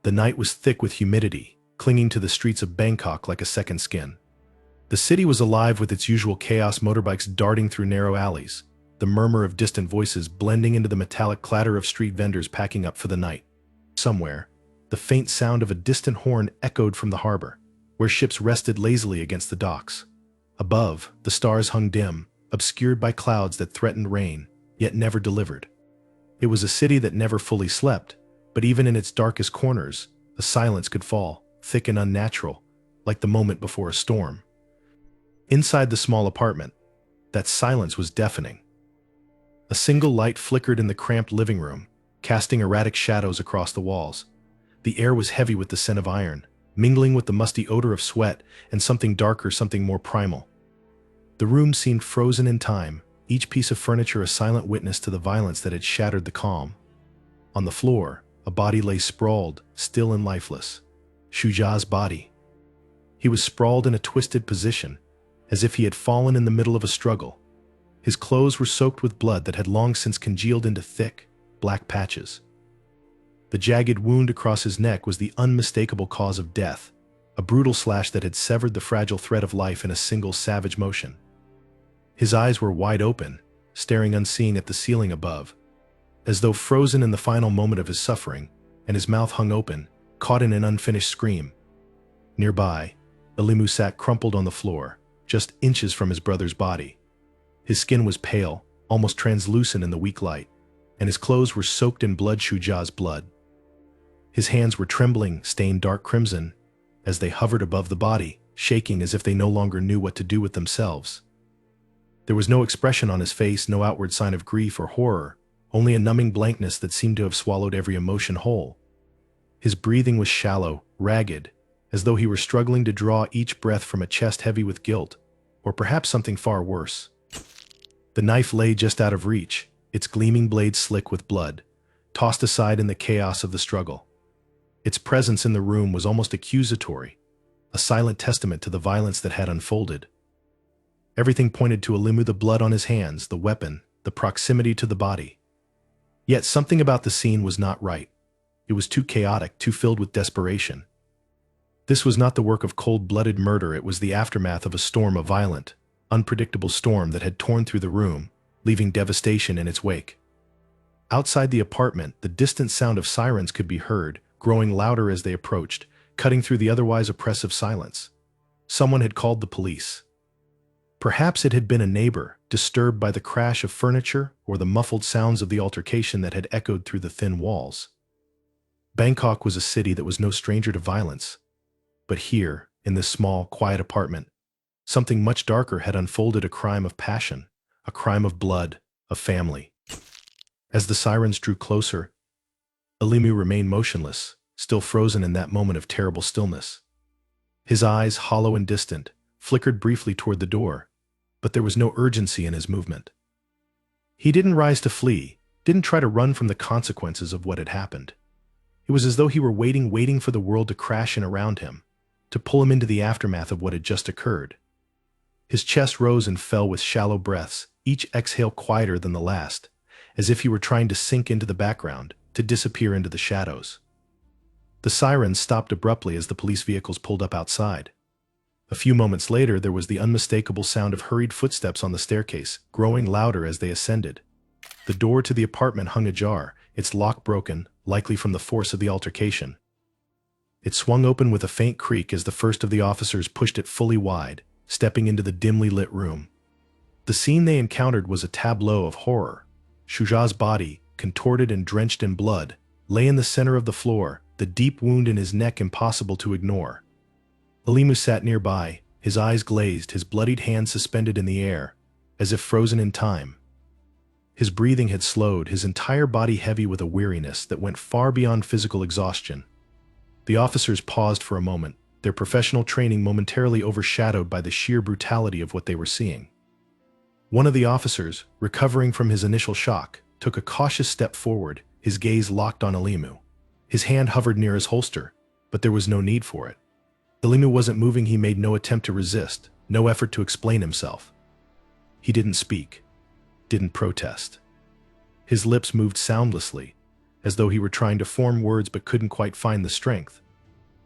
The night was thick with humidity, clinging to the streets of Bangkok like a second skin. The city was alive with its usual chaos, motorbikes darting through narrow alleys, the murmur of distant voices blending into the metallic clatter of street vendors packing up for the night. Somewhere, the faint sound of a distant horn echoed from the harbor, where ships rested lazily against the docks. Above, the stars hung dim, obscured by clouds that threatened rain, yet never delivered. It was a city that never fully slept, but even in its darkest corners, a silence could fall, thick and unnatural, like the moment before a storm. Inside the small apartment, that silence was deafening. A single light flickered in the cramped living room, casting erratic shadows across the walls. The air was heavy with the scent of iron, mingling with the musty odor of sweat and something darker, something more primal. The room seemed frozen in time, each piece of furniture a silent witness to the violence that had shattered the calm. On the floor, a body lay sprawled, still and lifeless. Shuja's body. He was sprawled in a twisted position, as if he had fallen in the middle of a struggle. His clothes were soaked with blood that had long since congealed into thick, black patches. The jagged wound across his neck was the unmistakable cause of death, a brutal slash that had severed the fragile thread of life in a single savage motion. His eyes were wide open, staring unseeing at the ceiling above, as though frozen in the final moment of his suffering, and his mouth hung open, caught in an unfinished scream. Nearby, Alimu sat crumpled on the floor, just inches from his brother's body. His skin was pale, almost translucent in the weak light, and his clothes were soaked in blood, Shuja's blood. His hands were trembling, stained dark crimson, as they hovered above the body, shaking as if they no longer knew what to do with themselves. There was no expression on his face, no outward sign of grief or horror, only a numbing blankness that seemed to have swallowed every emotion whole. His breathing was shallow, ragged, as though he were struggling to draw each breath from a chest heavy with guilt, or perhaps something far worse. The knife lay just out of reach, its gleaming blade slick with blood, tossed aside in the chaos of the struggle. Its presence in the room was almost accusatory, a silent testament to the violence that had unfolded. Everything pointed to Alimu: the blood on his hands, the weapon, the proximity to the body. Yet something about the scene was not right. It was too chaotic, too filled with desperation. This was not the work of cold-blooded murder, it was the aftermath of a storm, a violent, unpredictable storm that had torn through the room, leaving devastation in its wake. Outside the apartment, the distant sound of sirens could be heard, growing louder as they approached, cutting through the otherwise oppressive silence. Someone had called the police. Perhaps it had been a neighbor, disturbed by the crash of furniture or the muffled sounds of the altercation that had echoed through the thin walls. Bangkok was a city that was no stranger to violence. But here, in this small, quiet apartment, something much darker had unfolded: a crime of passion, a crime of blood, of family. As the sirens drew closer, Alimu remained motionless, still frozen in that moment of terrible stillness. His eyes, hollow and distant, flickered briefly toward the door, but there was no urgency in his movement. He didn't rise to flee, didn't try to run from the consequences of what had happened. It was as though he were waiting for the world to crash in around him, to pull him into the aftermath of what had just occurred. His chest rose and fell with shallow breaths, each exhale quieter than the last, as if he were trying to sink into the background, to disappear into the shadows. The sirens stopped abruptly as the police vehicles pulled up outside. A few moments later, there was the unmistakable sound of hurried footsteps on the staircase, growing louder as they ascended. The door to the apartment hung ajar, its lock broken, likely from the force of the altercation. It swung open with a faint creak as the first of the officers pushed it fully wide, stepping into the dimly lit room. The scene they encountered was a tableau of horror. Shuja's body, contorted and drenched in blood, lay in the center of the floor, the deep wound in his neck impossible to ignore. Alimu sat nearby, his eyes glazed, his bloodied hands suspended in the air, as if frozen in time. His breathing had slowed, his entire body heavy with a weariness that went far beyond physical exhaustion. The officers paused for a moment, their professional training momentarily overshadowed by the sheer brutality of what they were seeing. One of the officers, recovering from his initial shock, took a cautious step forward, his gaze locked on Alimu. His hand hovered near his holster, but there was no need for it. Alimu wasn't moving, he made no attempt to resist, no effort to explain himself. He didn't speak, didn't protest. His lips moved soundlessly, as though he were trying to form words but couldn't quite find the strength.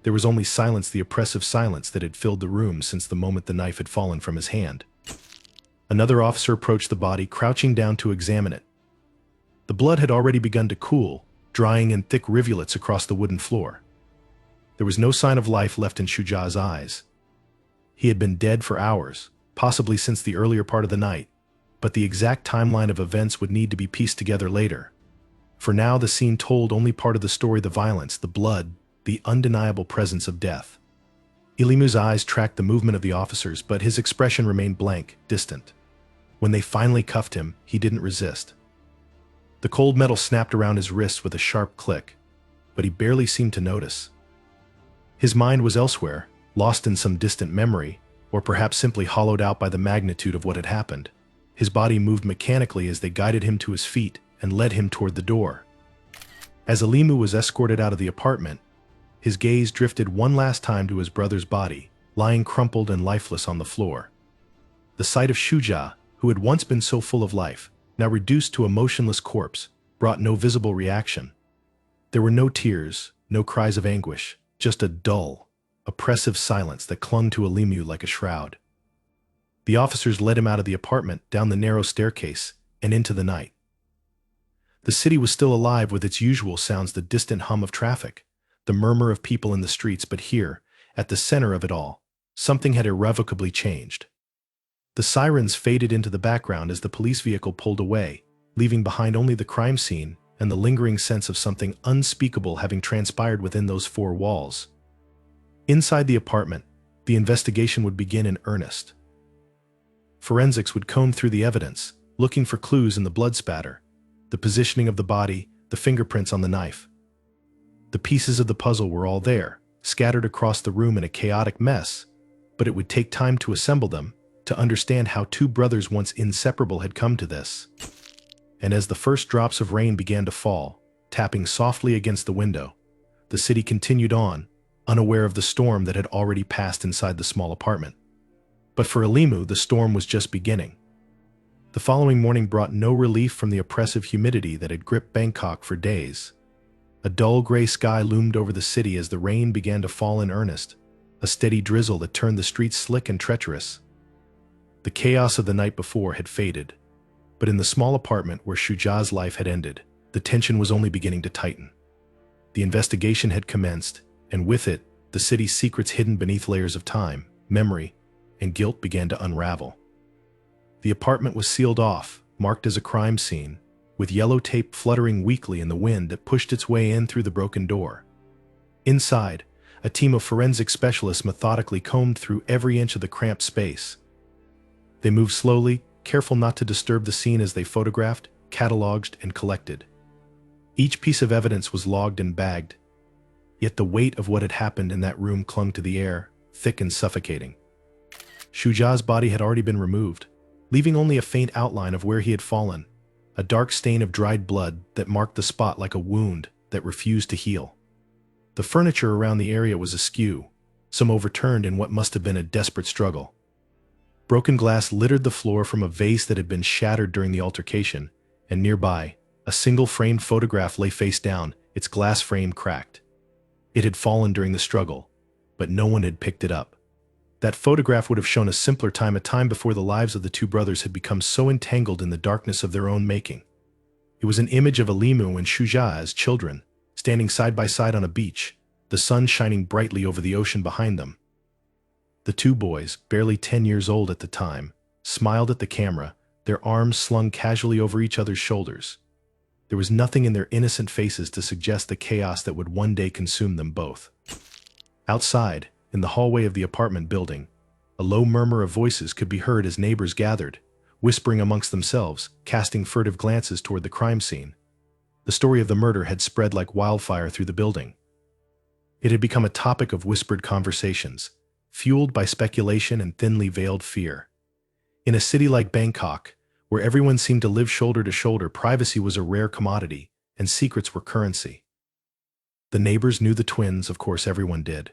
There was only silence, the oppressive silence that had filled the room since the moment the knife had fallen from his hand. Another officer approached the body, crouching down to examine it. The blood had already begun to cool, drying in thick rivulets across the wooden floor. There was no sign of life left in Shuja's eyes. He had been dead for hours, possibly since the earlier part of the night, but the exact timeline of events would need to be pieced together later. For now, the scene told only part of the story: the violence, the blood, the undeniable presence of death. Ilimu's eyes tracked the movement of the officers, but his expression remained blank, distant. When they finally cuffed him, he didn't resist. The cold metal snapped around his wrists with a sharp click, but he barely seemed to notice. His mind was elsewhere, lost in some distant memory, or perhaps simply hollowed out by the magnitude of what had happened. His body moved mechanically as they guided him to his feet and led him toward the door. As Ilimu was escorted out of the apartment, his gaze drifted one last time to his brother's body, lying crumpled and lifeless on the floor. The sight of Shuja, who had once been so full of life, now reduced to a motionless corpse, brought no visible reaction. There were no tears, no cries of anguish, just a dull, oppressive silence that clung to Ilimu like a shroud. The officers led him out of the apartment, down the narrow staircase, and into the night. The city was still alive with its usual sounds: the distant hum of traffic, the murmur of people in the streets, but here, at the center of it all, something had irrevocably changed. The sirens faded into the background as the police vehicle pulled away, leaving behind only the crime scene and the lingering sense of something unspeakable having transpired within those four walls. Inside the apartment, the investigation would begin in earnest. Forensics would comb through the evidence, looking for clues in the blood spatter, the positioning of the body, the fingerprints on the knife. The pieces of the puzzle were all there, scattered across the room in a chaotic mess, but it would take time to assemble them, to understand how two brothers once inseparable had come to this. And as the first drops of rain began to fall, tapping softly against the window, the city continued on, unaware of the storm that had already passed inside the small apartment. But for Ilimu, the storm was just beginning. The following morning brought no relief from the oppressive humidity that had gripped Bangkok for days. A dull gray sky loomed over the city as the rain began to fall in earnest, a steady drizzle that turned the streets slick and treacherous. The chaos of the night before had faded, but in the small apartment where Shuja's life had ended, the tension was only beginning to tighten. The investigation had commenced, and with it, the city's secrets hidden beneath layers of time, memory, and guilt began to unravel. The apartment was sealed off, marked as a crime scene, with yellow tape fluttering weakly in the wind that pushed its way in through the broken door. Inside, a team of forensic specialists methodically combed through every inch of the cramped space. They moved slowly, careful not to disturb the scene as they photographed, cataloged, and collected. Each piece of evidence was logged and bagged, yet the weight of what had happened in that room clung to the air, thick and suffocating. Shuja's body had already been removed, leaving only a faint outline of where he had fallen, a dark stain of dried blood that marked the spot like a wound that refused to heal. The furniture around the area was askew, some overturned in what must have been a desperate struggle. Broken glass littered the floor from a vase that had been shattered during the altercation, and nearby, a single framed photograph lay face down, its glass frame cracked. It had fallen during the struggle, but no one had picked it up. That photograph would have shown a simpler time, a time before the lives of the two brothers had become so entangled in the darkness of their own making. It was an image of Ilimu and Shuja as children, standing side by side on a beach, the sun shining brightly over the ocean behind them. The two boys, barely 10 years old at the time, smiled at the camera, their arms slung casually over each other's shoulders. There was nothing in their innocent faces to suggest the chaos that would one day consume them both. Outside, in the hallway of the apartment building, a low murmur of voices could be heard as neighbors gathered, whispering amongst themselves, casting furtive glances toward the crime scene. The story of the murder had spread like wildfire through the building. It had become a topic of whispered conversations, fueled by speculation and thinly veiled fear. In a city like Bangkok, where everyone seemed to live shoulder to shoulder, privacy was a rare commodity, and secrets were currency. The neighbors knew the twins, of course everyone did.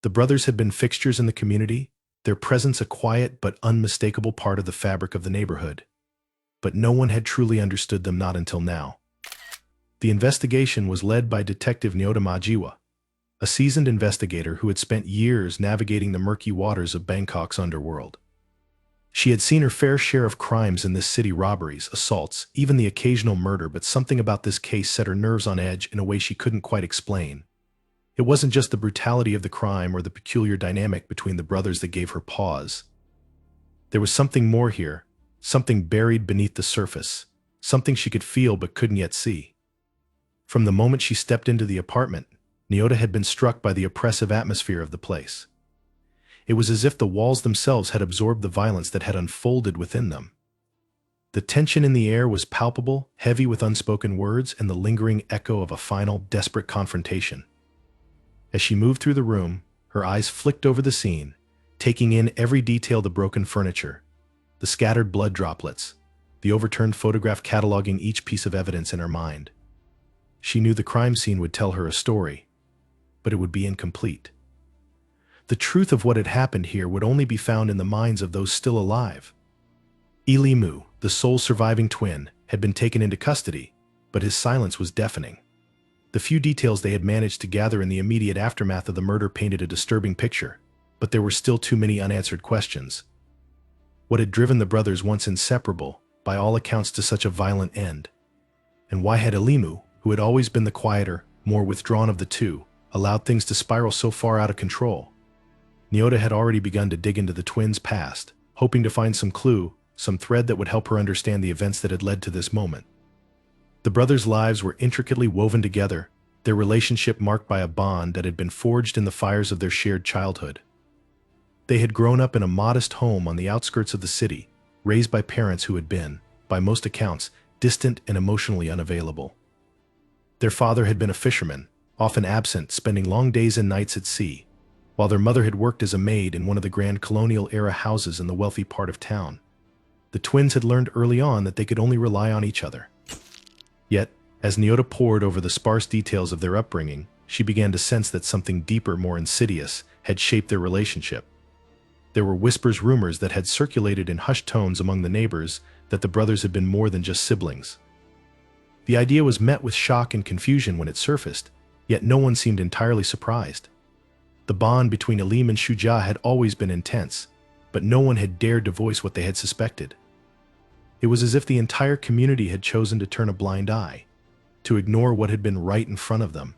The brothers had been fixtures in the community, their presence a quiet but unmistakable part of the fabric of the neighborhood. But no one had truly understood them, not until now. The investigation was led by Detective Nyota Majiwa, a seasoned investigator who had spent years navigating the murky waters of Bangkok's underworld. She had seen her fair share of crimes in this city: robberies, assaults, even the occasional murder, but something about this case set her nerves on edge in a way she couldn't quite explain. It wasn't just the brutality of the crime or the peculiar dynamic between the brothers that gave her pause. There was something more here, something buried beneath the surface, something she could feel but couldn't yet see. From the moment she stepped into the apartment, Nyota had been struck by the oppressive atmosphere of the place. It was as if the walls themselves had absorbed the violence that had unfolded within them. The tension in the air was palpable, heavy with unspoken words and the lingering echo of a final, desperate confrontation. As she moved through the room, her eyes flicked over the scene, taking in every detail: the broken furniture, the scattered blood droplets, the overturned photograph cataloging each piece of evidence in her mind. She knew the crime scene would tell her a story, but it would be incomplete. The truth of what had happened here would only be found in the minds of those still alive. Ilimu, the sole surviving twin, had been taken into custody, but his silence was deafening. The few details they had managed to gather in the immediate aftermath of the murder painted a disturbing picture, but there were still too many unanswered questions. What had driven the brothers, once inseparable, by all accounts, to such a violent end? And why had Ilimu, who had always been the quieter, more withdrawn of the two, allowed things to spiral so far out of control? Nyota had already begun to dig into the twins' past, hoping to find some clue, some thread that would help her understand the events that had led to this moment. The brothers' lives were intricately woven together, their relationship marked by a bond that had been forged in the fires of their shared childhood. They had grown up in a modest home on the outskirts of the city, raised by parents who had been, by most accounts, distant and emotionally unavailable. Their father had been a fisherman, often absent, spending long days and nights at sea, while their mother had worked as a maid in one of the grand colonial-era houses in the wealthy part of town. The twins had learned early on that they could only rely on each other. Yet, as Nyota pored over the sparse details of their upbringing, she began to sense that something deeper, more insidious, had shaped their relationship. There were whispers, rumors that had circulated in hushed tones among the neighbors that the brothers had been more than just siblings. The idea was met with shock and confusion when it surfaced, yet no one seemed entirely surprised. The bond between Ilimu and Shuja had always been intense, but no one had dared to voice what they had suspected. It was as if the entire community had chosen to turn a blind eye, to ignore what had been right in front of them.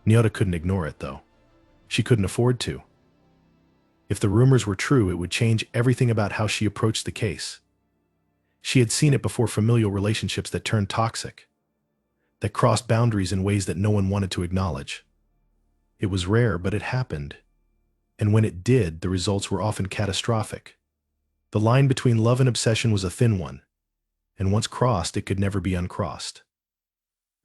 Nyota couldn't ignore it, though. She couldn't afford to. If the rumors were true, it would change everything about how she approached the case. She had seen it before: familial relationships that turned toxic, that crossed boundaries in ways that no one wanted to acknowledge. It was rare, but it happened. And when it did, the results were often catastrophic. The line between love and obsession was a thin one, and once crossed, it could never be uncrossed.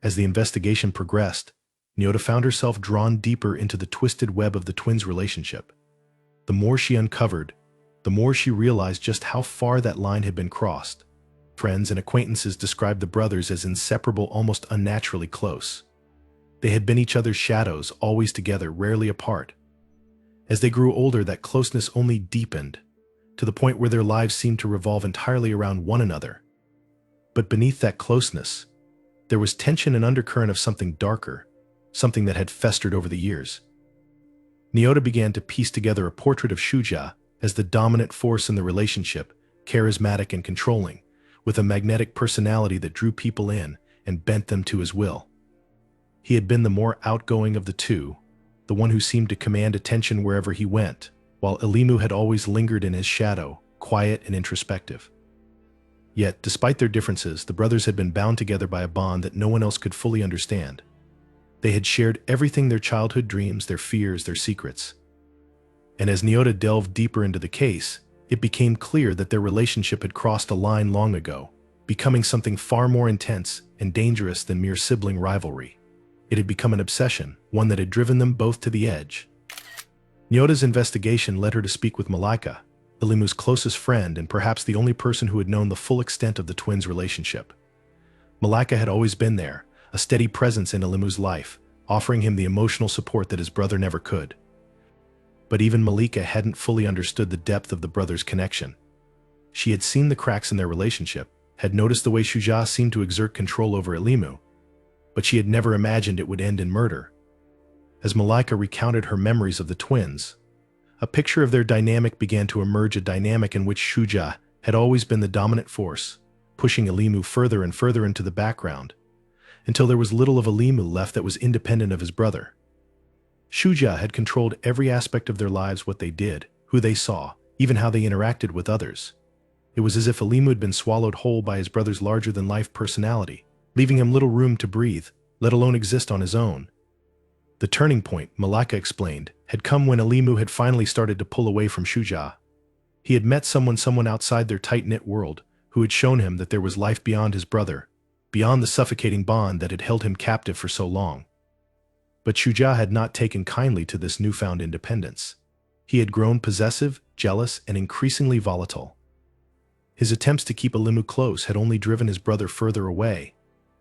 As the investigation progressed, Nyota found herself drawn deeper into the twisted web of the twins' relationship. The more she uncovered, the more she realized just how far that line had been crossed. Friends and acquaintances described the brothers as inseparable, almost unnaturally close. They had been each other's shadows, always together, rarely apart. As they grew older, that closeness only deepened, to the point where their lives seemed to revolve entirely around one another. But beneath that closeness, there was tension, and undercurrent of something darker, something that had festered over the years. Nyota began to piece together a portrait of Shuja as the dominant force in the relationship, charismatic and controlling, with a magnetic personality that drew people in and bent them to his will. He had been the more outgoing of the two, the one who seemed to command attention wherever he went, while Ilimu had always lingered in his shadow, quiet and introspective. Yet, despite their differences, the brothers had been bound together by a bond that no one else could fully understand. They had shared everything: their childhood dreams, their fears, their secrets. And as Nyota delved deeper into the case, it became clear that their relationship had crossed a line long ago, becoming something far more intense and dangerous than mere sibling rivalry. It had become an obsession, one that had driven them both to the edge. Nyota's investigation led her to speak with Malika, Ilimu's closest friend and perhaps the only person who had known the full extent of the twins' relationship. Malika had always been there, a steady presence in Ilimu's life, offering him the emotional support that his brother never could. But even Malika hadn't fully understood the depth of the brothers' connection. She had seen the cracks in their relationship, had noticed the way Shuja seemed to exert control over Ilimu, but she had never imagined it would end in murder. As Malika recounted her memories of the twins, a picture of their dynamic began to emerge, a dynamic in which Shuja had always been the dominant force, pushing Alimu further and further into the background, until there was little of Alimu left that was independent of his brother. Shuja had controlled every aspect of their lives, what they did, who they saw, even how they interacted with others. It was as if Alimu had been swallowed whole by his brother's larger-than-life personality, leaving him little room to breathe, let alone exist on his own. The turning point, Malika explained, had come when Alimu had finally started to pull away from Shuja. He had met someone outside their tight-knit world, who had shown him that there was life beyond his brother, beyond the suffocating bond that had held him captive for so long. But Shuja had not taken kindly to this newfound independence. He had grown possessive, jealous, and increasingly volatile. His attempts to keep Alimu close had only driven his brother further away,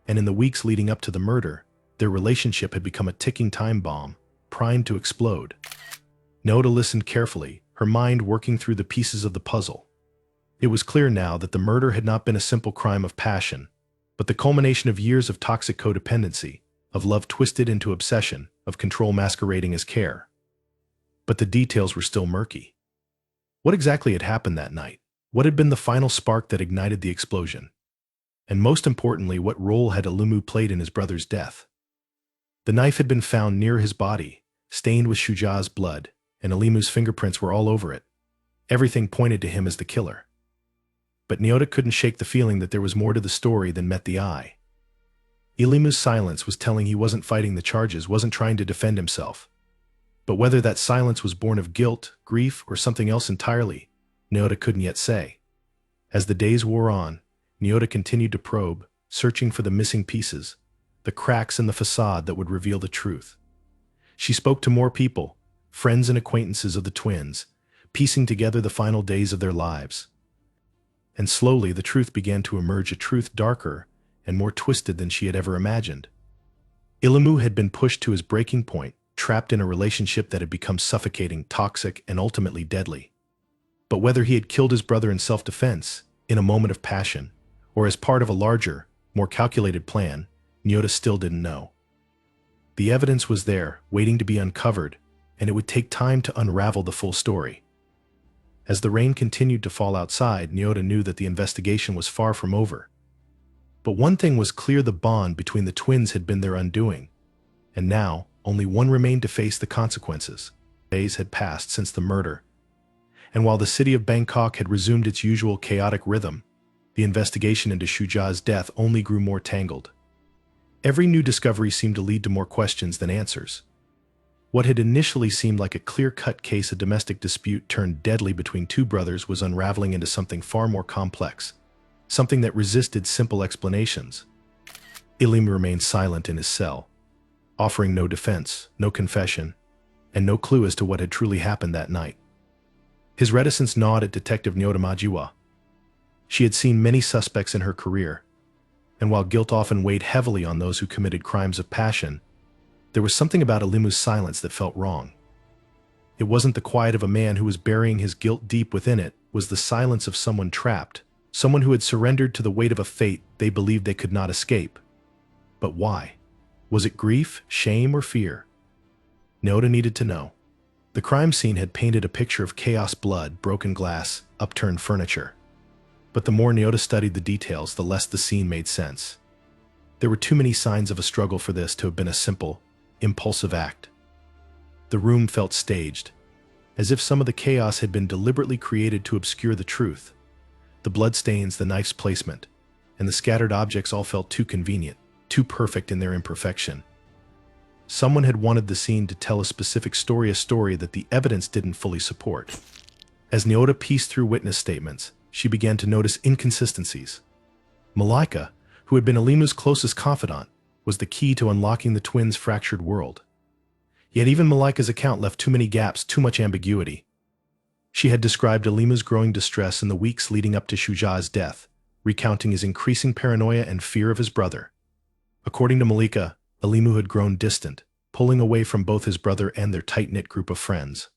and in the weeks leading up to the murder, their relationship had become a ticking time bomb, primed to explode. Noda listened carefully, her mind working through the pieces of the puzzle. It was clear now that the murder had not been a simple crime of passion, but the culmination of years of toxic codependency, of love twisted into obsession, of control masquerading as care. But the details were still murky. What exactly had happened that night? What had been the final spark that ignited the explosion? And most importantly, what role had Alimu played in his brother's death? The knife had been found near his body, stained with Shuja's blood, and Alimu's fingerprints were all over it. Everything pointed to him as the killer. But Nyota couldn't shake the feeling that there was more to the story than met the eye. Alimu's silence was telling he wasn't fighting the charges, wasn't trying to defend himself. But whether that silence was born of guilt, grief, or something else entirely, Nyota couldn't yet say. As the days wore on, Nyota continued to probe, searching for the missing pieces, the cracks in the facade that would reveal the truth. She spoke to more people, friends and acquaintances of the twins, piecing together the final days of their lives. And slowly the truth began to emerge, a truth darker and more twisted than she had ever imagined. Alimu had been pushed to his breaking point, trapped in a relationship that had become suffocating, toxic, and ultimately deadly. But whether he had killed his brother in self-defense, in a moment of passion, or as part of a larger, more calculated plan, Nyota still didn't know. The evidence was there, waiting to be uncovered, and it would take time to unravel the full story. As the rain continued to fall outside, Nyota knew that the investigation was far from over. But one thing was clear: the bond between the twins had been their undoing, and now only one remained to face the consequences. Days had passed since the murder, and while the city of Bangkok had resumed its usual chaotic rhythm, the investigation into Shuja's death only grew more tangled. Every new discovery seemed to lead to more questions than answers. What had initially seemed like a clear-cut case of domestic dispute turned deadly between two brothers was unraveling into something far more complex, something that resisted simple explanations. Alimu remained silent in his cell, offering no defense, no confession, and no clue as to what had truly happened that night. His reticence gnawed at Detective Nyota Majiwa. She had seen many suspects in her career, and while guilt often weighed heavily on those who committed crimes of passion, there was something about Alimu's silence that felt wrong. It wasn't the quiet of a man who was burying his guilt deep within it, it was the silence of someone trapped, someone who had surrendered to the weight of a fate they believed they could not escape. But why? Was it grief, shame, or fear? Nyota needed to know. The crime scene had painted a picture of chaos, blood, broken glass, upturned furniture. But the more Nyota studied the details, the less the scene made sense. There were too many signs of a struggle for this to have been a simple, impulsive act. The room felt staged, as if some of the chaos had been deliberately created to obscure the truth. The bloodstains, the knife's placement, and the scattered objects all felt too convenient, too perfect in their imperfection. Someone had wanted the scene to tell a specific story, a story that the evidence didn't fully support. As Nyota pieced through witness statements, she began to notice inconsistencies. Malika, who had been Alimu's closest confidant, was the key to unlocking the twins' fractured world. Yet even Malika's account left too many gaps, too much ambiguity. She had described Alimu's growing distress in the weeks leading up to Shuja's death, recounting his increasing paranoia and fear of his brother. According to Malika, Alimu had grown distant, pulling away from both his brother and their tight-knit group of friends.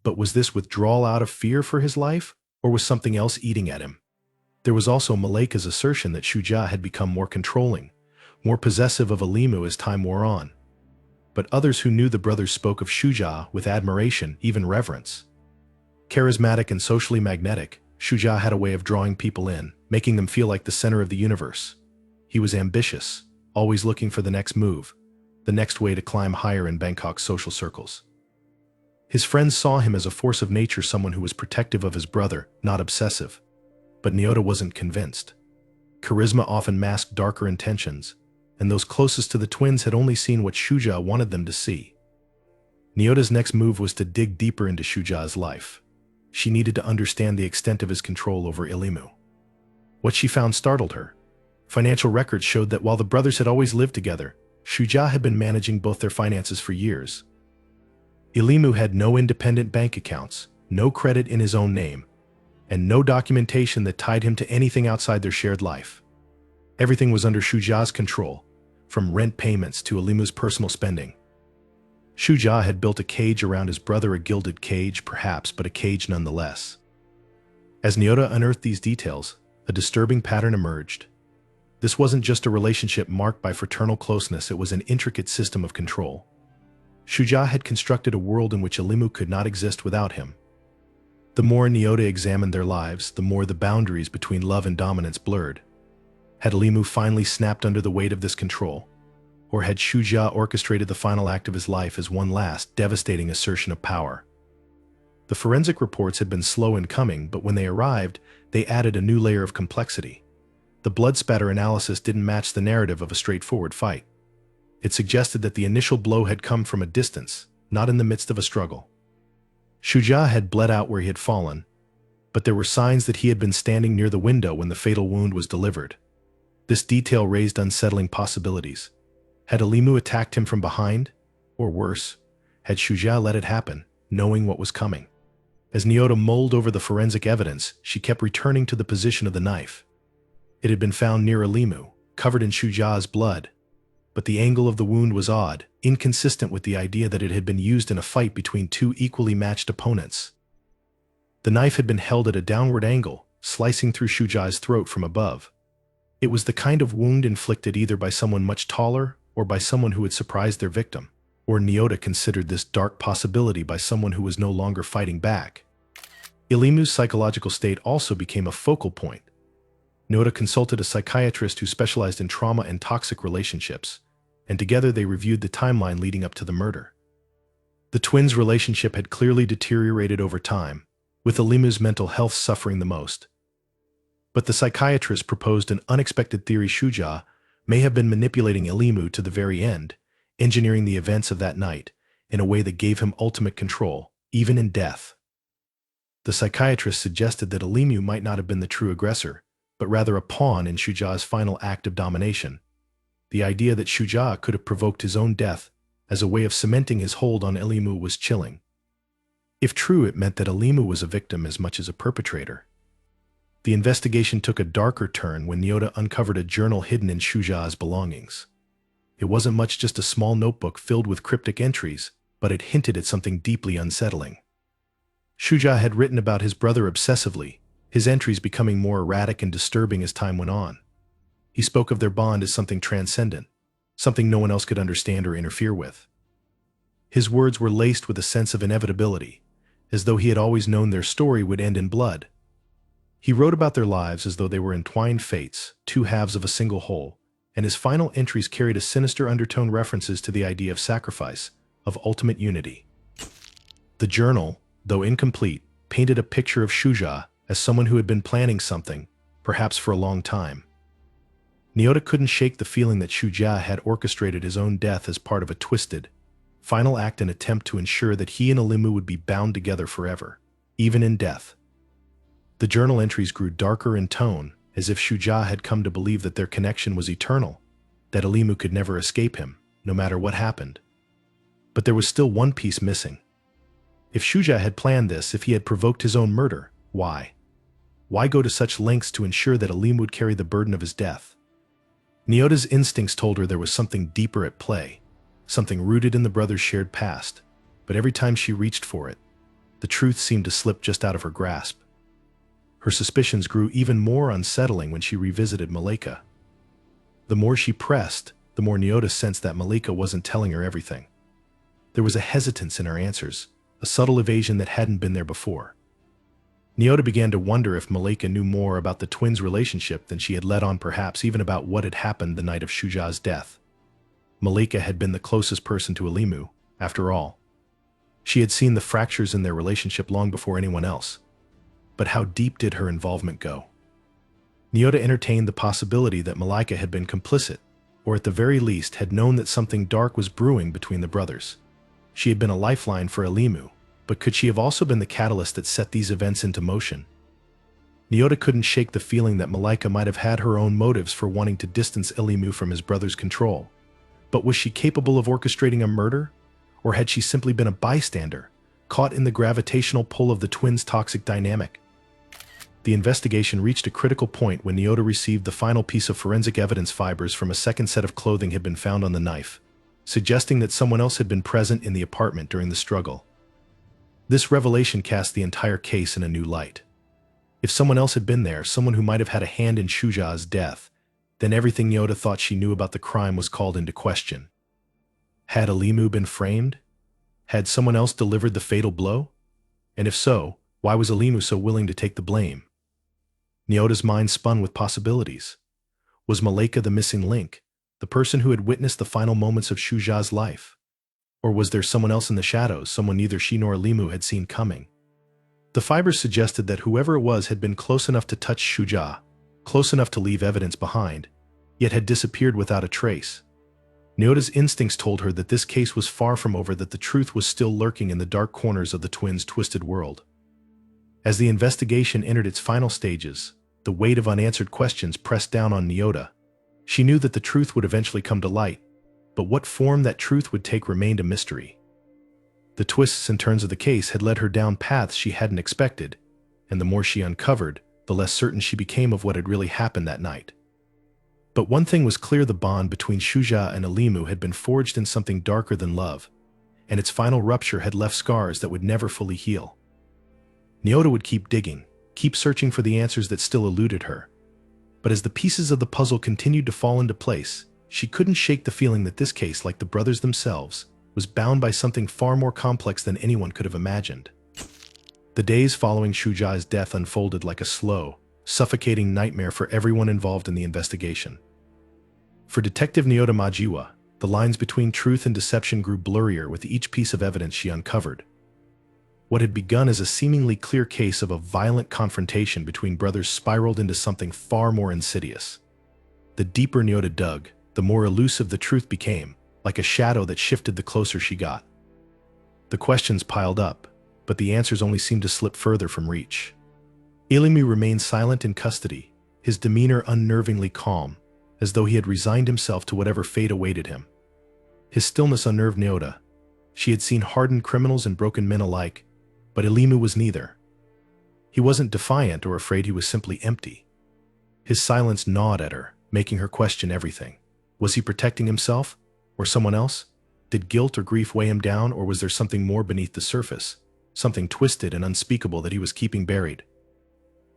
But was this withdrawal out of fear for his life, or was something else eating at him? There was also Malika's assertion that Shuja had become more controlling, more possessive of Alimu as time wore on. But others who knew the brothers spoke of Shuja with admiration, even reverence. Charismatic and socially magnetic, Shuja had a way of drawing people in, making them feel like the center of the universe. He was ambitious, always looking for the next move, the next way to climb higher in Bangkok's social circles. His friends saw him as a force of nature, someone who was protective of his brother, not obsessive. But Nyota wasn't convinced. Charisma often masked darker intentions, and those closest to the twins had only seen what Shuja wanted them to see. Nyota's next move was to dig deeper into Shuja's life. She needed to understand the extent of his control over Ilimu. What she found startled her. Financial records showed that while the brothers had always lived together, Shuja had been managing both their finances for years. Ilimu had no independent bank accounts, no credit in his own name, and no documentation that tied him to anything outside their shared life. Everything was under Shuja's control, from rent payments to Ilimu's personal spending. Shuja had built a cage around his brother, a gilded cage perhaps, but a cage nonetheless. As Nyota unearthed these details, a disturbing pattern emerged. This wasn't just a relationship marked by fraternal closeness, it was an intricate system of control. Shuja had constructed a world in which Ilimu could not exist without him. The more Nyota examined their lives, the more the boundaries between love and dominance blurred. Had Ilimu finally snapped under the weight of this control? Or had Shuja orchestrated the final act of his life as one last, devastating assertion of power? The forensic reports had been slow in coming, but when they arrived, they added a new layer of complexity. The blood spatter analysis didn't match the narrative of a straightforward fight. It suggested that the initial blow had come from a distance, not in the midst of a struggle. Shuja had bled out where he had fallen, but there were signs that he had been standing near the window when the fatal wound was delivered. This detail raised unsettling possibilities. Had Ilimu attacked him from behind? Or worse, had Shuja let it happen, knowing what was coming? As Nyota mulled over the forensic evidence, she kept returning to the position of the knife. It had been found near Ilimu, covered in Shuja's blood, but the angle of the wound was odd, inconsistent with the idea that it had been used in a fight between two equally matched opponents. The knife had been held at a downward angle, slicing through Shuja's throat from above. It was the kind of wound inflicted either by someone much taller or by someone who had surprised their victim, or Nyota considered this dark possibility by someone who was no longer fighting back. Ilimu's psychological state also became a focal point. Nyota consulted a psychiatrist who specialized in trauma and toxic relationships, and together they reviewed the timeline leading up to the murder. The twins' relationship had clearly deteriorated over time, with Ilimu's mental health suffering the most. But the psychiatrist proposed an unexpected theory: Shuja may have been manipulating Ilimu to the very end, engineering the events of that night in a way that gave him ultimate control, even in death. The psychiatrist suggested that Ilimu might not have been the true aggressor, but rather a pawn in Shuja's final act of domination. The idea that Shuja could have provoked his own death as a way of cementing his hold on Ilimu was chilling. If true, it meant that Ilimu was a victim as much as a perpetrator. The investigation took a darker turn when Nyota uncovered a journal hidden in Shuja's belongings. It wasn't much, just a small notebook filled with cryptic entries, but it hinted at something deeply unsettling. Shuja had written about his brother obsessively, his entries becoming more erratic and disturbing as time went on. He spoke of their bond as something transcendent, something no one else could understand or interfere with. His words were laced with a sense of inevitability, as though he had always known their story would end in blood. He wrote about their lives as though they were entwined fates, two halves of a single whole, and his final entries carried a sinister undertone, references to the idea of sacrifice, of ultimate unity. The journal, though incomplete, painted a picture of Shuja as someone who had been planning something, perhaps for a long time. Nyota couldn't shake the feeling that Shuja had orchestrated his own death as part of a twisted, final act, and attempt to ensure that he and Ilimu would be bound together forever, even in death. The journal entries grew darker in tone, as if Shuja had come to believe that their connection was eternal, that Ilimu could never escape him, no matter what happened. But there was still one piece missing. If Shuja had planned this, if he had provoked his own murder, why? Why go to such lengths to ensure that Ilimu would carry the burden of his death? Nyota's instincts told her there was something deeper at play, something rooted in the brothers' shared past, but every time she reached for it, the truth seemed to slip just out of her grasp. Her suspicions grew even more unsettling when she revisited Malika. The more she pressed, the more Nyota sensed that Malika wasn't telling her everything. There was a hesitance in her answers, a subtle evasion that hadn't been there before. Nyota began to wonder if Malika knew more about the twins' relationship than she had let on, perhaps even about what had happened the night of Shuja's death. Malika had been the closest person to Alimu, after all. She had seen the fractures in their relationship long before anyone else. But how deep did her involvement go? Nyota entertained the possibility that Malika had been complicit, or at the very least had known that something dark was brewing between the brothers. She had been a lifeline for Alimu, but could she have also been the catalyst that set these events into motion? Nyota couldn't shake the feeling that Malika might have had her own motives for wanting to distance Alimu from his brother's control. But was she capable of orchestrating a murder? Or had she simply been a bystander, caught in the gravitational pull of the twins' toxic dynamic? The investigation reached a critical point when Nyota received the final piece of forensic evidence. Fibers from a second set of clothing had been found on the knife, suggesting that someone else had been present in the apartment during the struggle. This revelation cast the entire case in a new light. If someone else had been there, someone who might have had a hand in Shuja's death, then everything Nyota thought she knew about the crime was called into question. Had Alimu been framed? Had someone else delivered the fatal blow? And if so, why was Alimu so willing to take the blame? Nyota's mind spun with possibilities. Was Malika the missing link, the person who had witnessed the final moments of Shuja's life? Or was there someone else in the shadows, someone neither she nor Alimu had seen coming? The fibers suggested that whoever it was had been close enough to touch Shuja, close enough to leave evidence behind, yet had disappeared without a trace. Nyota's instincts told her that this case was far from over, that the truth was still lurking in the dark corners of the twins' twisted world. As the investigation entered its final stages, the weight of unanswered questions pressed down on Nyota. She knew that the truth would eventually come to light, but what form that truth would take remained a mystery. The twists and turns of the case had led her down paths she hadn't expected, and the more she uncovered, the less certain she became of what had really happened that night. But one thing was clear: the bond between Shuja and Alimu had been forged in something darker than love, and its final rupture had left scars that would never fully heal. Nyota would keep digging, keep searching for the answers that still eluded her. But as the pieces of the puzzle continued to fall into place, she couldn't shake the feeling that this case, like the brothers themselves, was bound by something far more complex than anyone could have imagined. The days following Shuja's death unfolded like a slow, suffocating nightmare for everyone involved in the investigation. For Detective Nyota Majiwa, the lines between truth and deception grew blurrier with each piece of evidence she uncovered. What had begun as a seemingly clear case of a violent confrontation between brothers spiraled into something far more insidious. The deeper Nyota dug, the more elusive the truth became, like a shadow that shifted the closer she got. The questions piled up, but the answers only seemed to slip further from reach. Alimu remained silent in custody, his demeanor unnervingly calm, as though he had resigned himself to whatever fate awaited him. His stillness unnerved Nyota. She had seen hardened criminals and broken men alike, but Alimu was neither. He wasn't defiant or afraid, he was simply empty. His silence gnawed at her, making her question everything. Was he protecting himself? Or someone else? Did guilt or grief weigh him down, or was there something more beneath the surface? Something twisted and unspeakable that he was keeping buried?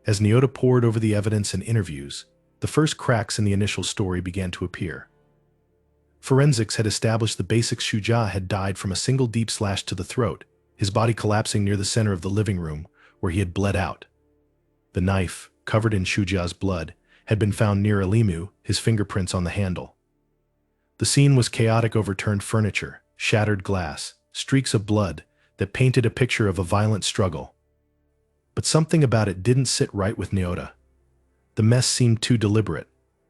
As Nyota pored over the evidence and interviews, the first cracks in the initial story began to appear. Forensics had established the basics: Shuja had died from a single deep slash to the throat, his body collapsing near the center of the living room, where he had bled out. The knife, covered in Shuja's blood, had been found near Alimu, his fingerprints on the handle. The scene was chaotic: overturned furniture, shattered glass, streaks of blood that painted a picture of a violent struggle. But something about it didn't sit right with Nyota. The mess seemed too deliberate,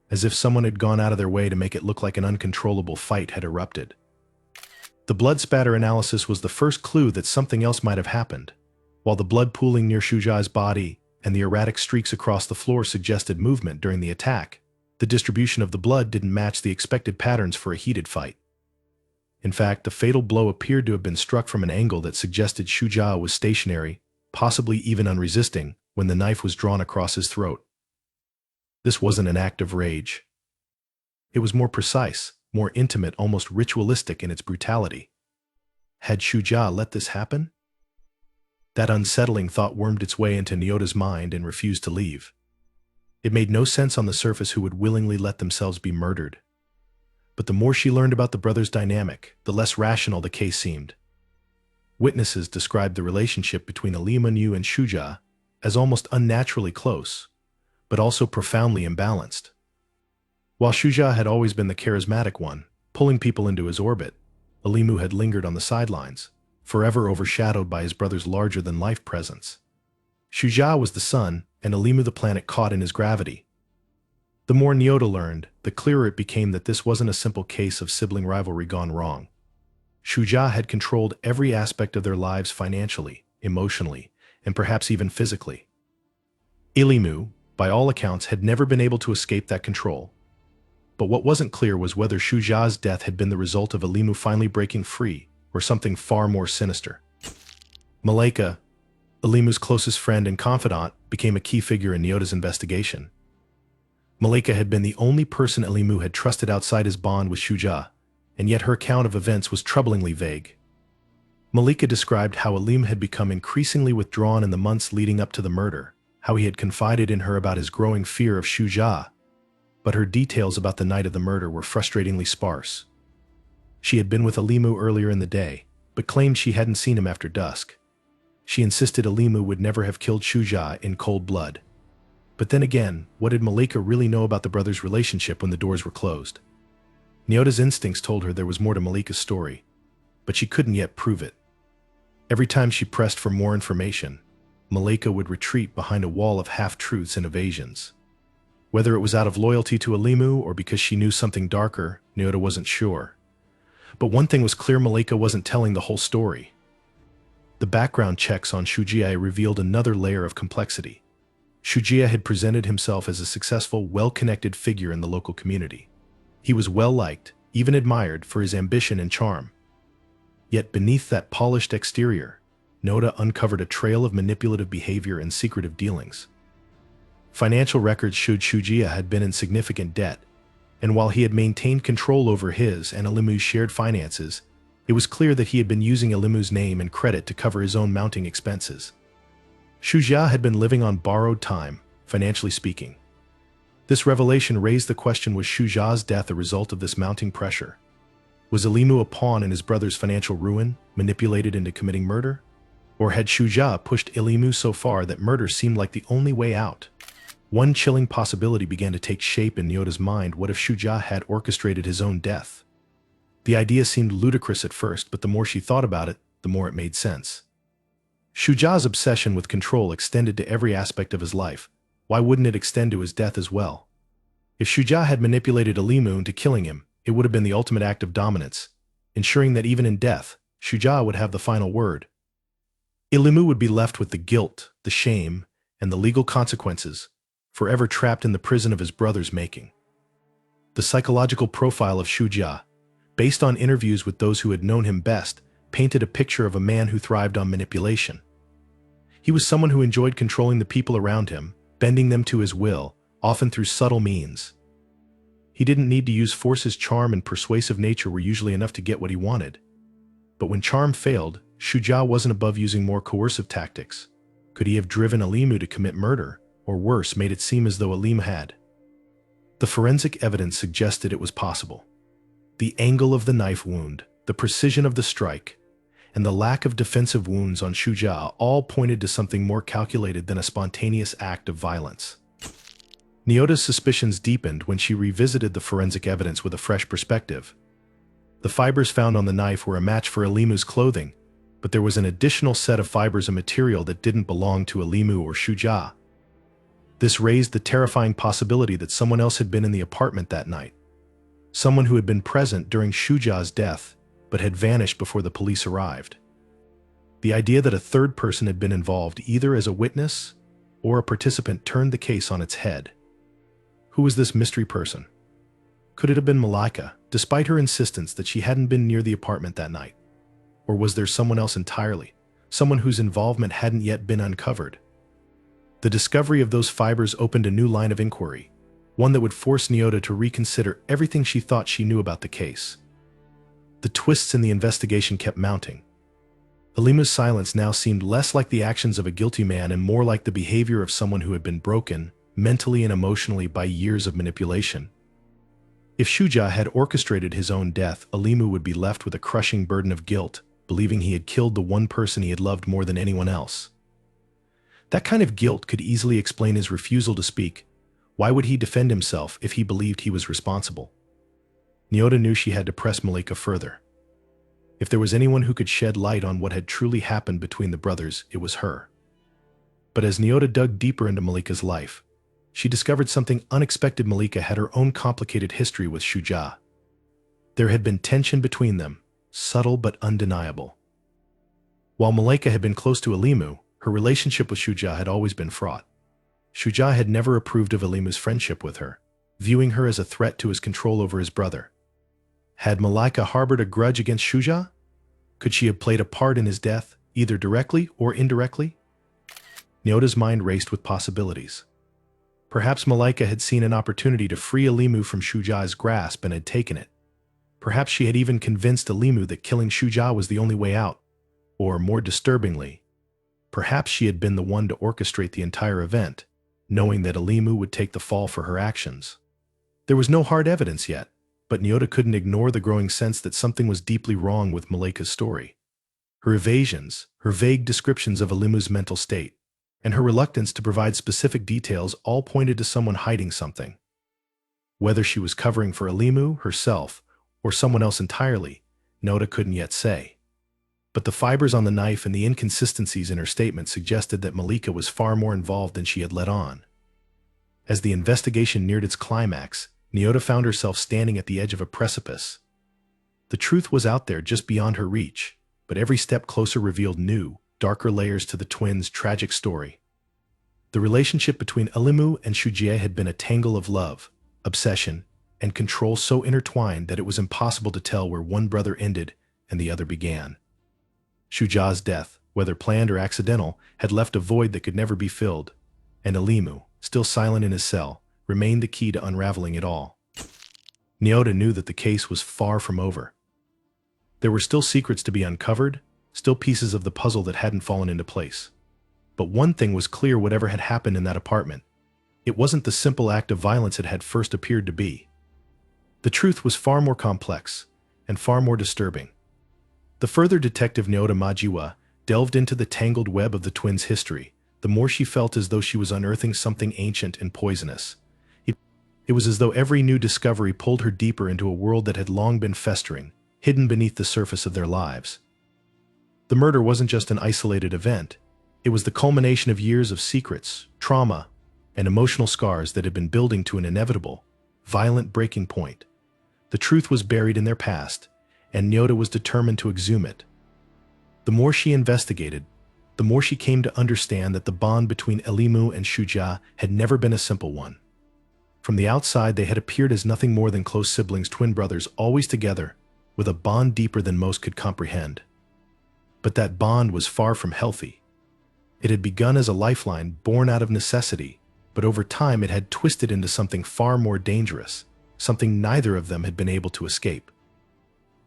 as if someone had gone out of their way to make it look like an uncontrollable fight had erupted. The blood spatter analysis was the first clue that something else might have happened. While the blood pooling near Shuja's body and the erratic streaks across the floor suggested movement during the attack, the distribution of the blood didn't match the expected patterns for a heated fight. In fact, the fatal blow appeared to have been struck from an angle that suggested Shuja was stationary, possibly even unresisting, when the knife was drawn across his throat. This wasn't an act of rage. It was more precise, more intimate, almost ritualistic in its brutality. Had Shuja let this happen? That unsettling thought wormed its way into Nyota's mind and refused to leave. It made no sense on the surface who would willingly let themselves be murdered. But the more she learned about the brothers' dynamic, the less rational the case seemed. Witnesses described the relationship between Alimu and Shuja as almost unnaturally close, but also profoundly imbalanced. While Shuja had always been the charismatic one, pulling people into his orbit, Alimu had lingered on the sidelines, forever overshadowed by his brother's larger-than-life presence. Shuja was the sun, and Alimu the planet caught in his gravity. The more Nyota learned, the clearer it became that this wasn't a simple case of sibling rivalry gone wrong. Shuja had controlled every aspect of their lives financially, emotionally, and perhaps even physically. Alimu, by all accounts, had never been able to escape that control. But what wasn't clear was whether Shuja's death had been the result of Alimu finally breaking free, or something far more sinister. Malaika, Alimu's closest friend and confidant, became a key figure in Nyota's investigation. Malaika had been the only person Alimu had trusted outside his bond with Shuja, and yet her account of events was troublingly vague. Malika described how Alimu had become increasingly withdrawn in the months leading up to the murder, how he had confided in her about his growing fear of Shuja, but her details about the night of the murder were frustratingly sparse. She had been with Alimu earlier in the day, but claimed she hadn't seen him after dusk. She insisted Alimu would never have killed Shuja in cold blood. But then again, what did Malika really know about the brothers' relationship when the doors were closed? Nyota's instincts told her there was more to Malika's story, but she couldn't yet prove it. Every time she pressed for more information, Malika would retreat behind a wall of half-truths and evasions. Whether it was out of loyalty to Alimu or because she knew something darker, Nyota wasn't sure. But one thing was clear: Malika wasn't telling the whole story. The background checks on Shuja revealed another layer of complexity. Shuja had presented himself as a successful, well-connected figure in the local community. He was well-liked, even admired, for his ambition and charm. Yet beneath that polished exterior, Nyota uncovered a trail of manipulative behavior and secretive dealings. Financial records showed Shuja had been in significant debt, and while he had maintained control over his and Alimu's shared finances, it was clear that he had been using Alimu's name and credit to cover his own mounting expenses. Shuja had been living on borrowed time, financially speaking. This revelation raised the question: was Shuja's death a result of this mounting pressure? Was Alimu a pawn in his brother's financial ruin, manipulated into committing murder? Or had Shuja pushed Alimu so far that murder seemed like the only way out? One chilling possibility began to take shape in Nyota's mind: what if Shuja had orchestrated his own death? The idea seemed ludicrous at first, but the more she thought about it, the more it made sense. Shuja's obsession with control extended to every aspect of his life. Why wouldn't it extend to his death as well? If Shuja had manipulated Alimu into killing him, it would have been the ultimate act of dominance, ensuring that even in death, Shuja would have the final word. Alimu would be left with the guilt, the shame, and the legal consequences, forever trapped in the prison of his brother's making. The psychological profile of Shuja, based on interviews with those who had known him best, painted a picture of a man who thrived on manipulation. He was someone who enjoyed controlling the people around him, bending them to his will, often through subtle means. He didn't need to use force. His charm and persuasive nature were usually enough to get what he wanted. But when charm failed, Shuja wasn't above using more coercive tactics. Could he have driven Alimu to commit murder, or worse, made it seem as though Alimu had? The forensic evidence suggested it was possible. The angle of the knife wound, the precision of the strike, and the lack of defensive wounds on Shuja all pointed to something more calculated than a spontaneous act of violence. Nyota's suspicions deepened when she revisited the forensic evidence with a fresh perspective. The fibers found on the knife were a match for Alimu's clothing, but there was an additional set of fibers, a material that didn't belong to Alimu or Shuja. This raised the terrifying possibility that someone else had been in the apartment that night. Someone who had been present during Shuja's death, but had vanished before the police arrived. The idea that a third person had been involved, either as a witness or a participant, turned the case on its head. Who was this mystery person? Could it have been Malika, despite her insistence that she hadn't been near the apartment that night? Or was there someone else entirely, someone whose involvement hadn't yet been uncovered? The discovery of those fibers opened a new line of inquiry, one that would force Nyota to reconsider everything she thought she knew about the case. The twists in the investigation kept mounting. Alimu's silence now seemed less like the actions of a guilty man and more like the behavior of someone who had been broken, mentally and emotionally by years of manipulation. If Shuja had orchestrated his own death, Alimu would be left with a crushing burden of guilt, believing he had killed the one person he had loved more than anyone else. That kind of guilt could easily explain his refusal to speak. Why would he defend himself if he believed he was responsible? Nyota knew she had to press Malika further. If there was anyone who could shed light on what had truly happened between the brothers, it was her. But as Nyota dug deeper into Malika's life, she discovered something unexpected. Malika had her own complicated history with Shuja. There had been tension between them, subtle but undeniable. While Malika had been close to Alimu, her relationship with Shuja had always been fraught. Shuja had never approved of Alimu's friendship with her, viewing her as a threat to his control over his brother. Had Malika harbored a grudge against Shuja? Could she have played a part in his death, either directly or indirectly? Nyota's mind raced with possibilities. Perhaps Malika had seen an opportunity to free Alimu from Shuja's grasp and had taken it. Perhaps she had even convinced Alimu that killing Shuja was the only way out. Or, more disturbingly, perhaps she had been the one to orchestrate the entire event, knowing that Alimu would take the fall for her actions. There was no hard evidence yet, but Nyota couldn't ignore the growing sense that something was deeply wrong with Malika's story. Her evasions, her vague descriptions of Alimu's mental state, and her reluctance to provide specific details all pointed to someone hiding something. Whether she was covering for Alimu, herself, or someone else entirely, Nyota couldn't yet say. But the fibers on the knife and the inconsistencies in her statement suggested that Malika was far more involved than she had let on. As the investigation neared its climax, Nyota found herself standing at the edge of a precipice. The truth was out there just beyond her reach, but every step closer revealed new, darker layers to the twins' tragic story. The relationship between Alimu and Shuja had been a tangle of love, obsession, and control so intertwined that it was impossible to tell where one brother ended and the other began. Shuja's death, whether planned or accidental, had left a void that could never be filled, and Alimu, still silent in his cell, remained the key to unraveling it all. Nyota knew that the case was far from over. There were still secrets to be uncovered, still pieces of the puzzle that hadn't fallen into place. But one thing was clear: whatever had happened in that apartment, it wasn't the simple act of violence it had first appeared to be. The truth was far more complex, and far more disturbing. The further Detective Nyota Majiwa delved into the tangled web of the twins' history, the more she felt as though she was unearthing something ancient and poisonous. It was as though every new discovery pulled her deeper into a world that had long been festering, hidden beneath the surface of their lives. The murder wasn't just an isolated event. It was the culmination of years of secrets, trauma, and emotional scars that had been building to an inevitable, violent breaking point. The truth was buried in their past, and Nyota was determined to exhume it. The more she investigated, the more she came to understand that the bond between Alimu and Shuja had never been a simple one. From the outside, they had appeared as nothing more than close siblings, twin brothers, always together, with a bond deeper than most could comprehend. But that bond was far from healthy. It had begun as a lifeline born out of necessity, but over time it had twisted into something far more dangerous, something neither of them had been able to escape.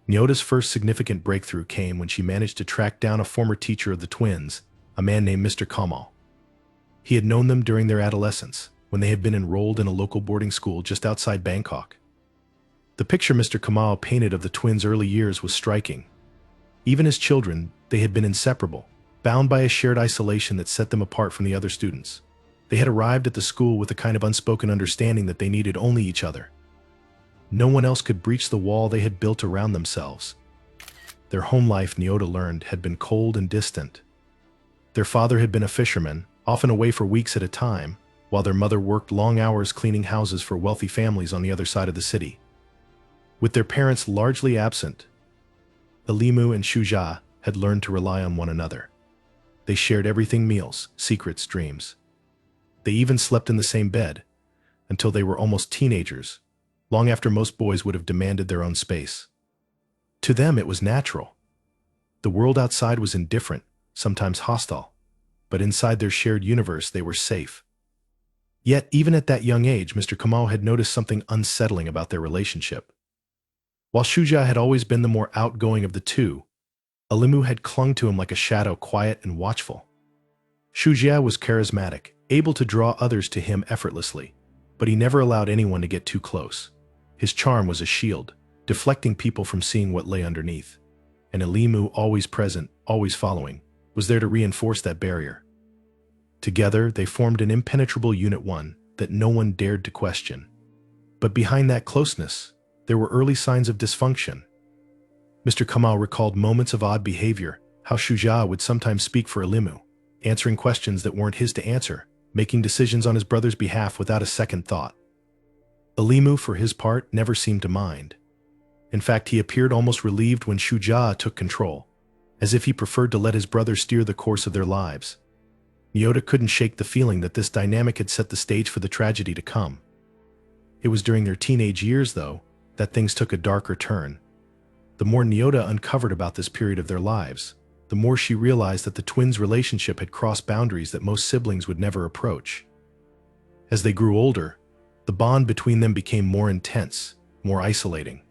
Nyota's first significant breakthrough came when she managed to track down a former teacher of the twins, a man named Mr. Kamal. He had known them during their adolescence, when they had been enrolled in a local boarding school just outside Bangkok. The picture Mr. Kamal painted of the twins' early years was striking. Even as children, they had been inseparable, bound by a shared isolation that set them apart from the other students. They had arrived at the school with a kind of unspoken understanding that they needed only each other. No one else could breach the wall they had built around themselves. Their home life, Nyota learned, had been cold and distant. Their father had been a fisherman, often away for weeks at a time, while their mother worked long hours cleaning houses for wealthy families on the other side of the city. With their parents largely absent, Alimu and Shuja had learned to rely on one another. They shared everything: meals, secrets, dreams. They even slept in the same bed, until they were almost teenagers, long after most boys would have demanded their own space. To them, it was natural. The world outside was indifferent, sometimes hostile, but inside their shared universe they were safe. Yet, even at that young age, Mr. Kamal had noticed something unsettling about their relationship. While Shuja had always been the more outgoing of the two, Alimu had clung to him like a shadow, quiet and watchful. Shuja was charismatic, able to draw others to him effortlessly, but he never allowed anyone to get too close. His charm was a shield, deflecting people from seeing what lay underneath. And Elimu, always present, always following, was there to reinforce that barrier. Together, they formed an impenetrable unit, one that no one dared to question. But behind that closeness, there were early signs of dysfunction. Mr. Kamal recalled moments of odd behavior, how Shuja would sometimes speak for Elimu, answering questions that weren't his to answer, making decisions on his brother's behalf without a second thought. Elimu, for his part, never seemed to mind. In fact, he appeared almost relieved when Shuja took control, as if he preferred to let his brother steer the course of their lives. Nyota couldn't shake the feeling that this dynamic had set the stage for the tragedy to come. It was during their teenage years, though, that things took a darker turn. The more Nyota uncovered about this period of their lives, the more she realized that the twins' relationship had crossed boundaries that most siblings would never approach. As they grew older, the bond between them became more intense, more isolating.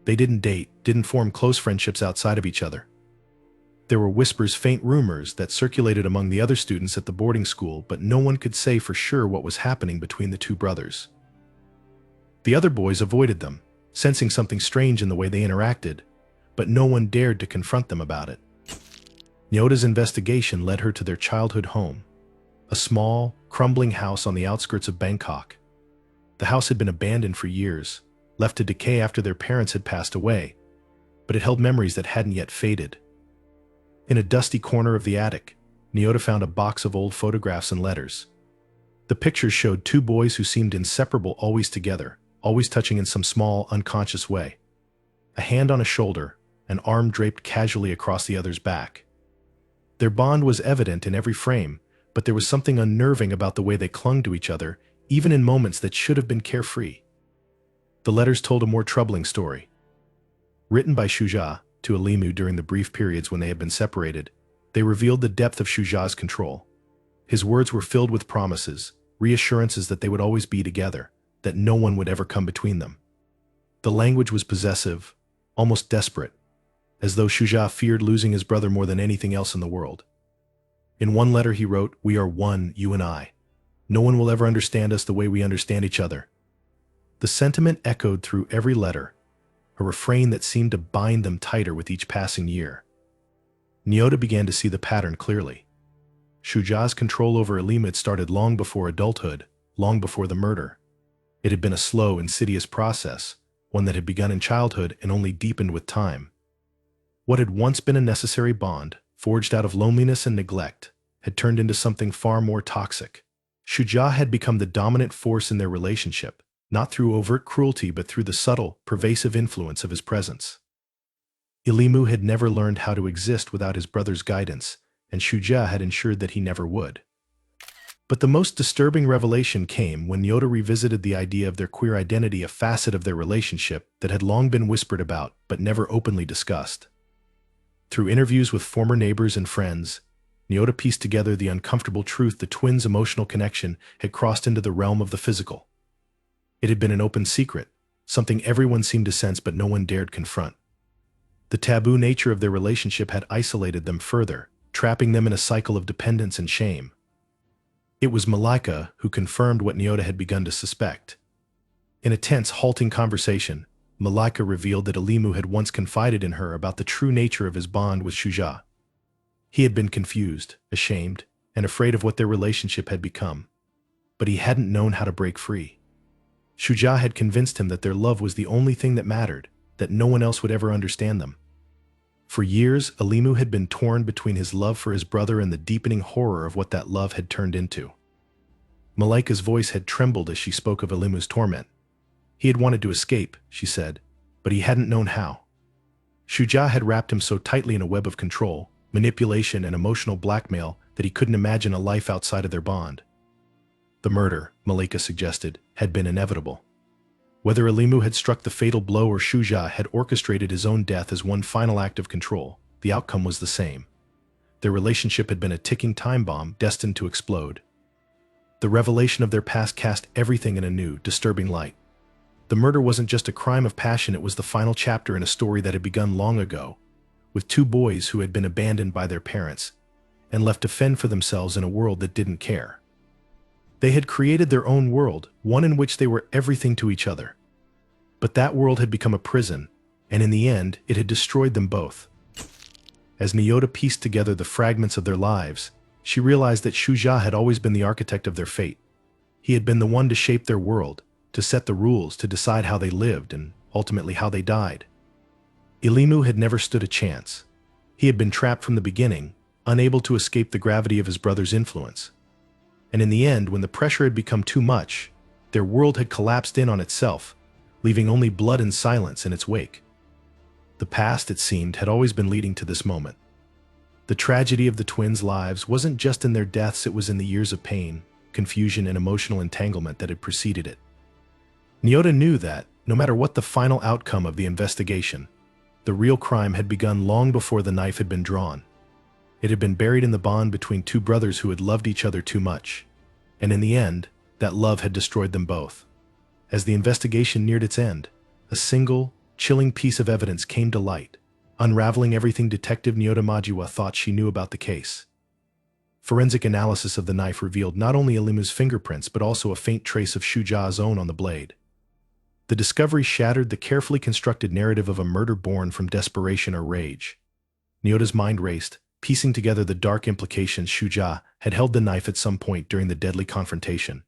They didn't date, didn't form close friendships outside of each other. There were whispers, faint rumors that circulated among the other students at the boarding school, but no one could say for sure what was happening between the two brothers. The other boys avoided them, sensing something strange in the way they interacted, but no one dared to confront them about it. Nyota's investigation led her to their childhood home, a small, crumbling house on the outskirts of Bangkok. The house had been abandoned for years, left to decay after their parents had passed away, but it held memories that hadn't yet faded. In a dusty corner of the attic, Nyota found a box of old photographs and letters. The pictures showed two boys who seemed inseparable, always together, always touching in some small, unconscious way. A hand on a shoulder, an arm draped casually across the other's back. Their bond was evident in every frame, but there was something unnerving about the way they clung to each other, even in moments that should have been carefree. The letters told a more troubling story. Written by Shuja to Elimu during the brief periods when they had been separated, they revealed the depth of Shuja's control. His words were filled with promises, reassurances that they would always be together, that no one would ever come between them. The language was possessive, almost desperate, as though Shuja feared losing his brother more than anything else in the world. In one letter he wrote, "We are one, you and I. No one will ever understand us the way we understand each other." The sentiment echoed through every letter, a refrain that seemed to bind them tighter with each passing year. Nyota began to see the pattern clearly. Shuja's control over Elimu had started long before adulthood, long before the murder. It had been a slow, insidious process, one that had begun in childhood and only deepened with time. What had once been a necessary bond, forged out of loneliness and neglect, had turned into something far more toxic. Shuja had become the dominant force in their relationship, not through overt cruelty but through the subtle, pervasive influence of his presence. Elimu had never learned how to exist without his brother's guidance, and Shuja had ensured that he never would. But the most disturbing revelation came when Nyota revisited the idea of their queer identity, a facet of their relationship that had long been whispered about but never openly discussed. Through interviews with former neighbors and friends, Nyota pieced together the uncomfortable truth: the twins' emotional connection had crossed into the realm of the physical. It had been an open secret, something everyone seemed to sense but no one dared confront. The taboo nature of their relationship had isolated them further, trapping them in a cycle of dependence and shame. It was Malika who confirmed what Nyota had begun to suspect. In a tense, halting conversation, Malika revealed that Elimu had once confided in her about the true nature of his bond with Shuja. He had been confused, ashamed, and afraid of what their relationship had become, but he hadn't known how to break free. Shuja had convinced him that their love was the only thing that mattered, that no one else would ever understand them. For years, Elimu had been torn between his love for his brother and the deepening horror of what that love had turned into. Malika's voice had trembled as she spoke of Elimu's torment. He had wanted to escape, she said, but he hadn't known how. Shuja had wrapped him so tightly in a web of control, manipulation, and emotional blackmail that he couldn't imagine a life outside of their bond. The murder, Malika suggested, had been inevitable. Whether Elimu had struck the fatal blow or Shuja had orchestrated his own death as one final act of control, the outcome was the same. Their relationship had been a ticking time bomb destined to explode. The revelation of their past cast everything in a new, disturbing light. The murder wasn't just a crime of passion, it was the final chapter in a story that had begun long ago, with two boys who had been abandoned by their parents and left to fend for themselves in a world that didn't care. They had created their own world, one in which they were everything to each other. But that world had become a prison, and in the end, it had destroyed them both. As Nyota pieced together the fragments of their lives, she realized that Shuja had always been the architect of their fate. He had been the one to shape their world, to set the rules, to decide how they lived, and ultimately how they died. Ilimu had never stood a chance. He had been trapped from the beginning, unable to escape the gravity of his brother's influence. And in the end, when the pressure had become too much, their world had collapsed in on itself, leaving only blood and silence in its wake. The past, it seemed, had always been leading to this moment. The tragedy of the twins' lives wasn't just in their deaths, it was in the years of pain, confusion, and emotional entanglement that had preceded it. Nyota knew that, no matter what the final outcome of the investigation, the real crime had begun long before the knife had been drawn. It had been buried in the bond between two brothers who had loved each other too much, and in the end, that love had destroyed them both. As the investigation neared its end, a single, chilling piece of evidence came to light, unraveling everything Detective Nyota Majiwa thought she knew about the case. Forensic analysis of the knife revealed not only Ilimu's fingerprints but also a faint trace of Shuja's own on the blade. The discovery shattered the carefully constructed narrative of a murder born from desperation or rage. Nyota's mind raced, piecing together the dark implications. Shuja had held the knife at some point during the deadly confrontation.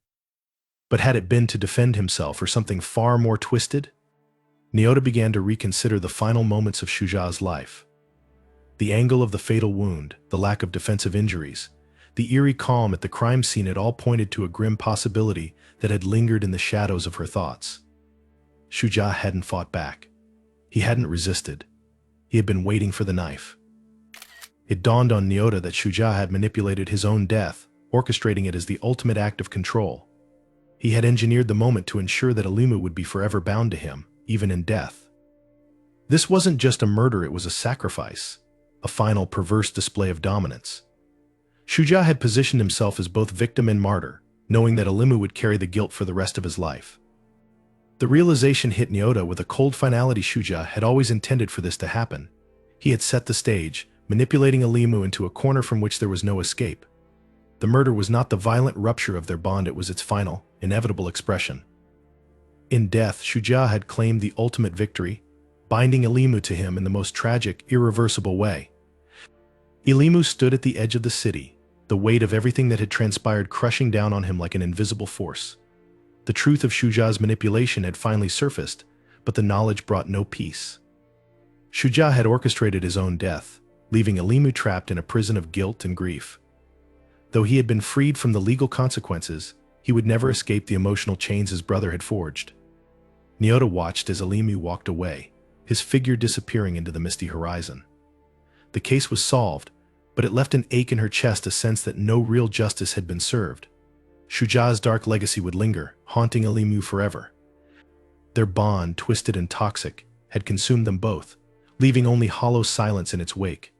But had it been to defend himself or something far more twisted? Nyota began to reconsider the final moments of Shuja's life. The angle of the fatal wound, the lack of defensive injuries, the eerie calm at the crime scene had all pointed to a grim possibility that had lingered in the shadows of her thoughts. Shuja hadn't fought back. He hadn't resisted. He had been waiting for the knife. It dawned on Nyota that Shuja had manipulated his own death, orchestrating it as the ultimate act of control. He had engineered the moment to ensure that Ilimu would be forever bound to him, even in death. This wasn't just a murder, it was a sacrifice, a final perverse display of dominance. Shuja had positioned himself as both victim and martyr, knowing that Ilimu would carry the guilt for the rest of his life. The realization hit Nyota with a cold finality. Shuja had always intended for this to happen. He had set the stage, manipulating Ilimu into a corner from which there was no escape. The murder was not the violent rupture of their bond, it was its final, inevitable expression. In death, Shuja had claimed the ultimate victory, binding Ilimu to him in the most tragic, irreversible way. Ilimu stood at the edge of the city, the weight of everything that had transpired crushing down on him like an invisible force. The truth of Shuja's manipulation had finally surfaced, but the knowledge brought no peace. Shuja had orchestrated his own death, leaving Ilimu trapped in a prison of guilt and grief. Though he had been freed from the legal consequences, he would never escape the emotional chains his brother had forged. Nyota watched as Ilimu walked away, his figure disappearing into the misty horizon. The case was solved, but it left an ache in her chest, a sense that no real justice had been served. Shuja's dark legacy would linger, haunting Ilimu forever. Their bond, twisted and toxic, had consumed them both, leaving only hollow silence in its wake.